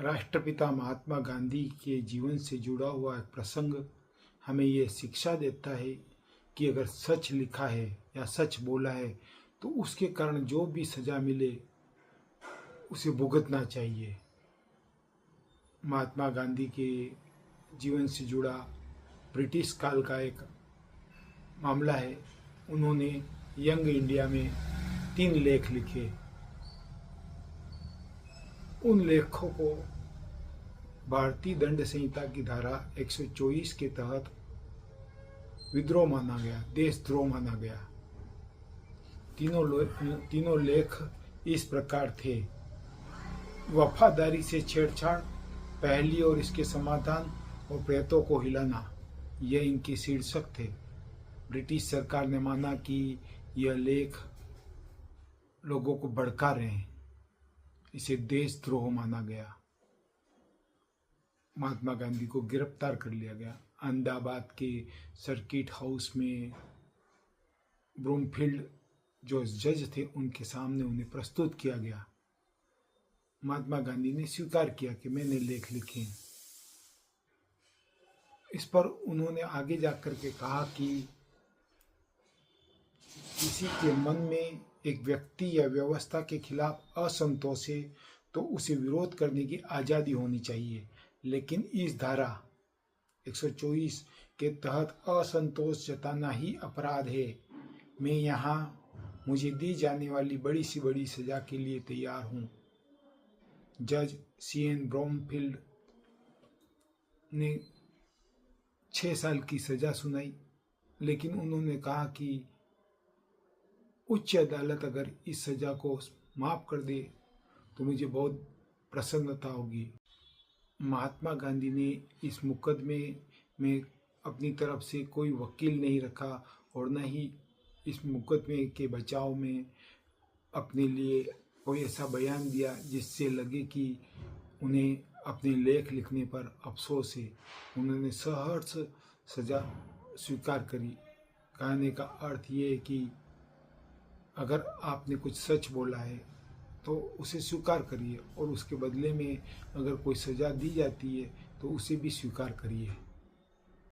राष्ट्रपिता महात्मा गांधी के जीवन से जुड़ा हुआ एक प्रसंग हमें ये शिक्षा देता है कि अगर सच लिखा है या सच बोला है तो उसके कारण जो भी सज़ा मिले उसे भुगतना चाहिए। महात्मा गांधी के जीवन से जुड़ा ब्रिटिश काल का एक मामला है। उन्होंने यंग इंडिया में 3 लेख लिखे। उन लेखों को भारतीय दंड संहिता की धारा 124 के तहत विद्रोह माना गया, देशद्रोह माना गया। तीनों लेख इस प्रकार थे: वफादारी से छेड़छाड़, पहली और इसके समाधान और प्रेतों को हिलाना, यह इनके शीर्षक थे। ब्रिटिश सरकार ने माना कि यह लेख लोगों को भड़का रहे हैं, इसे देशद्रोह माना गया। महात्मा गांधी को गिरफ्तार कर लिया गया। अहमदाबाद के सर्किट हाउस में ब्रूमफील्ड जो जज थे उनके सामने उन्हें प्रस्तुत किया गया। महात्मा गांधी ने स्वीकार किया कि मैंने लेख लिखे। इस पर उन्होंने आगे जाकर के कहा कि किसी के मन में एक व्यक्ति या व्यवस्था के खिलाफ असंतोष है तो उसे विरोध करने की आज़ादी होनी चाहिए, लेकिन इस धारा 124 के तहत असंतोष जताना ही अपराध है। मैं यहाँ मुझे दी जाने वाली बड़ी से बड़ी सज़ा के लिए तैयार हूँ। जज CN ब्रूमफील्ड ने 6 साल की सज़ा सुनाई, लेकिन उन्होंने कहा कि उच्च अदालत अगर इस सज़ा को माफ़ कर दे तो मुझे बहुत प्रसन्नता होगी। महात्मा गांधी ने इस मुकदमे में अपनी तरफ से कोई वकील नहीं रखा और न ही इस मुकदमे के बचाव में अपने लिए कोई ऐसा बयान दिया जिससे लगे कि उन्हें अपने लेख लिखने पर अफसोस है। उन्होंने सहर्ष सज़ा स्वीकार करी। कहने का अर्थ ये है कि अगर आपने कुछ सच बोला है तो उसे स्वीकार करिए और उसके बदले में अगर कोई सज़ा दी जाती है तो उसे भी स्वीकार करिए।